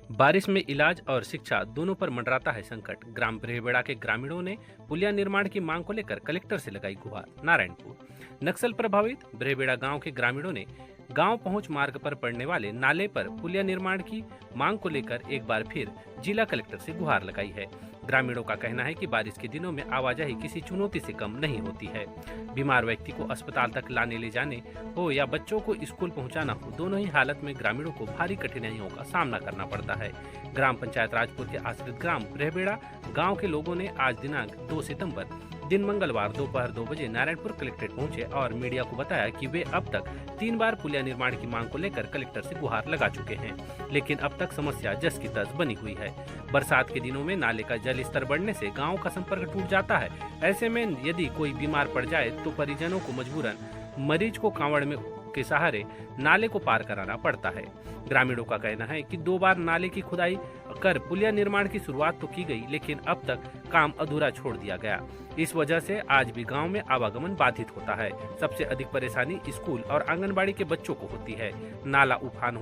बारिश में इलाज और शिक्षा दोनों पर मंडराता है संकट। ग्राम ब्रहेबेड़ा के ग्रामीणों ने पुलिया निर्माण की मांग को लेकर कलेक्टर से लगाई गुहार। नारायणपुर नक्सल प्रभावित ब्रहेबेड़ा गांव के ग्रामीणों ने गांव पहुंच मार्ग पर पड़ने वाले नाले पर पुलिया निर्माण की मांग को लेकर एक बार फिर जिला कलेक्टर से गुहार लगाई है। ग्रामीणों का कहना है कि बारिश के दिनों में आवाजाही किसी चुनौती से कम नहीं होती है। बीमार व्यक्ति को अस्पताल तक लाने ले जाने हो या बच्चों को स्कूल पहुंचाना हो, दोनों ही हालत में ग्रामीणों को भारी कठिनाइयों का सामना करना पड़ता है। ग्राम पंचायत राजपुर के आश्रित ग्राम ब्रहेबेड़ा गांव के लोगों ने आज दिनांक 2 सितंबर दिन मंगलवार दोपहर 2 बजे नारायणपुर कलेक्ट्रेट पहुंचे और मीडिया को बताया कि वे अब तक 3 बार पुलिया निर्माण की मांग को लेकर कलेक्टर से गुहार लगा चुके हैं, लेकिन अब तक समस्या जस की तस बनी हुई है। बरसात के दिनों में नाले का जल स्तर बढ़ने से गांव का संपर्क टूट जाता है। ऐसे में यदि कोई बीमार पड़ जाए तो परिजनों को मजबूरन मरीज को कांवड़ में के सहारे नाले को पार कराना पड़ता है। ग्रामीणों का कहना है कि 2 बार नाले की खुदाई कर पुलिया निर्माण की शुरुआत तो की गई, लेकिन अब तक काम अधूरा छोड़ दिया गया। इस वजह से आज भी गांव में आवागमन बाधित होता है। सबसे अधिक परेशानी स्कूल और आंगनबाड़ी के बच्चों को होती है। नाला उफान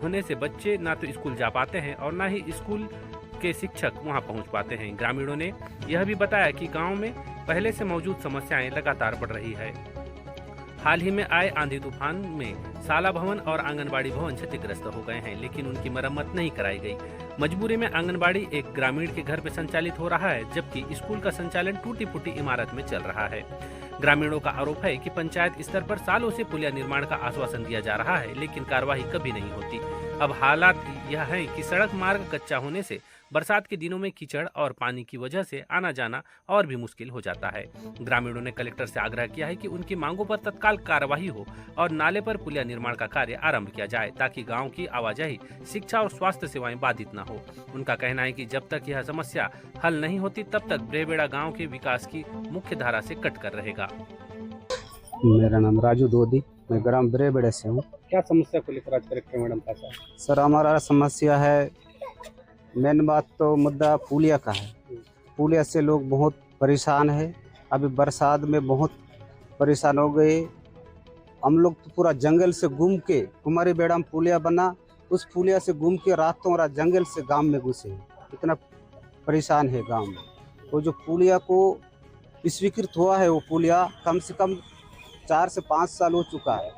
होने से बच्चे ना तो स्कूल जा पाते हैं और ना ही स्कूल के शिक्षक वहां पहुंच पाते हैं। ग्रामीणों ने यह भी बताया कि गांव में पहले से मौजूद समस्याएं लगातार बढ़ रही है। हाल ही में आए आंधी तूफान में शाला भवन और आंगनबाड़ी भवन क्षतिग्रस्त हो गए हैं, लेकिन उनकी मरम्मत नहीं कराई गई। मजबूरी में आंगनबाड़ी एक ग्रामीण के घर में संचालित हो रहा है, जबकि स्कूल का संचालन टूटी फूटी इमारत में चल रहा है। ग्रामीणों का आरोप है कि पंचायत स्तर पर सालों से पुलिया निर्माण का आश्वासन दिया जा रहा है, लेकिन कार्यवाही कभी नहीं होती। अब हालात यह है कि सड़क मार्ग कच्चा होने से बरसात के दिनों में कीचड़ और पानी की वजह से आना जाना और भी मुश्किल हो जाता है। ग्रामीणों ने कलेक्टर से आग्रह किया है कि उनकी मांगों पर तत्काल कार्यवाही हो और नाले पर पुलिया निर्माण का कार्य आरंभ किया जाए, ताकि गांव की आवाजाही, शिक्षा और स्वास्थ्य सेवाएं बाधित न हो। उनका कहना है कि जब तक यह समस्या हल नहीं होती, तब तक ब्रहेबेड़ा गांव के विकास की मुख्य धारा से कटकर रहेगा। मेरा नाम राजू दोदी, मैं ग्राम ब्रहेबेड़ा से हूँ। क्या समस्या को लेकर आज कलेक्टर मैडम पास आए? सर, हमारा समस्या है, मेन बात तो मुद्दा पुलिया का है। पुलिया से लोग बहुत परेशान है। अभी बरसात में बहुत परेशान हो गए। हम लोग तो पूरा जंगल से घूम के कुमारी बेड़ा में पुलिया बना, उस पुलिया से घूम के रातों रात जंगल से गांव में घुसे। इतना परेशान है गांव में। वो जो पुलिया को स्वीकृत हुआ है, वो पुलिया कम से कम 4 से 5 साल हो चुका है।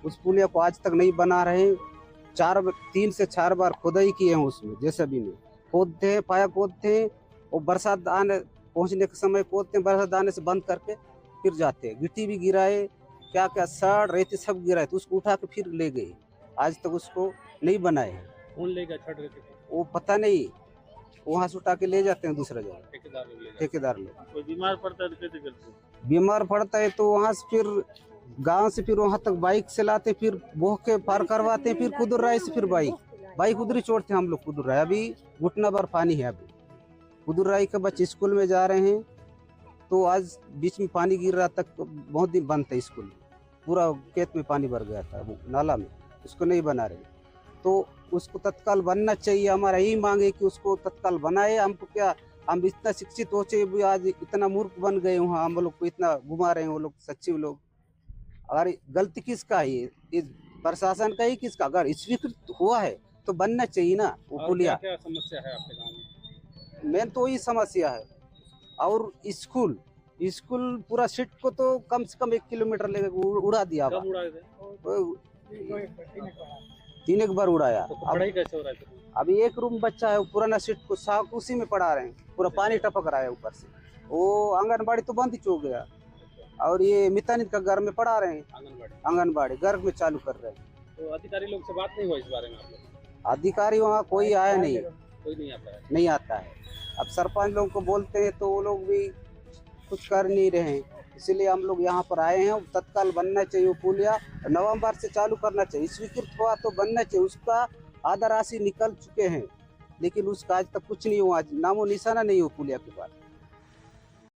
उस पुलिया को आज तक नहीं बना रहे। 3 से 4 बार खुदाई किए हैं उसमें, जेसीबी में खोदते हैं, पाया खोदते हैं, और बरसात आने पहुंचने के समय खोदते हैं, बरसात आने से बंद करके फिर जाते हैं। गिट्टी भी गिराए, क्या क्या सड़ रेती सब गिराए, तो उसको उठा के फिर ले गए। आज तक उसको नहीं बनाए। कौन लेगा छठ रेती? वो पता नहीं, वहाँ से उठा के ले जाते हैं दूसरा जगह, ठेकेदार लोग। कोई बीमार पड़ता है तो कैसे करते? बीमार पड़ता है तो वहाँ से फिर गांव से फिर वहाँ तक बाइक से लाते, फिर बोह के पार करवाते, फिर कुदुर राय से फिर बाइक उधर ही छोड़ते हम लोग। कुदुर राय अभी घुटना भर पानी है। अभी कुदुर राय के बच्चे स्कूल में जा रहे हैं, तो आज बीच में पानी गिर रहा तक बहुत दिन बंद था स्कूल। पूरा खेत में पानी भर गया था वो नाला में, उसको नहीं बना रहे। तो उसको तत्काल बनना चाहिए। हमारा यही मांग है कि उसको तत्काल बनाए। हमको क्या, हम इतना शिक्षित हो चाहिए भी आज इतना मूर्ख बन गए वहाँ, हम लोग को इतना घुमा रहे हैं वो लोग, सचिव लोग। अगर गलती किसका है, ये प्रशासन का ही किसका? अगर स्वीकृत हुआ है तो बनना चाहिए ना वो पुलिया। क्या समस्या है आपके गांव में? मेन तो वही समस्या है। और स्कूल पूरा सीट को तो कम से कम 1 किलोमीटर लेकर उड़ा दिया। कब उड़ाए थे? 3 एक बार उड़ाया। तो पढ़ाई कैसे हो रहा है? अभी एक रूम बच्चा है, पुराना सीट को साफ उसी में पढ़ा रहे हैं। पूरा पानी टपक रहा है ऊपर से। वो आंगनबाड़ी तो बंद ही हो गया, और ये मितानित का घर में पढ़ा रहे हैं। आंगनबाड़ी घर में चालू कर रहे हैं। तो अधिकारी लोग से बात नहीं हुआ इस बारे में आप लोग? अधिकारी वहाँ कोई आया नहीं, कोई नहीं आता है? नहीं आता है। अब सरपंच लोग को बोलते हैं तो वो लोग भी कुछ कर नहीं रहे हैं, इसलिए हम लोग यहाँ पर आए हैं। तत्काल बनना चाहिए वो पुलिया, नवंबर से चालू करना चाहिए। स्वीकृत हुआ तो बनना चाहिए। उसका आधा राशि निकल चुके हैं, लेकिन उसका आज तक कुछ नहीं हुआ, नामो निशाना नहीं हो पुलिया के पास।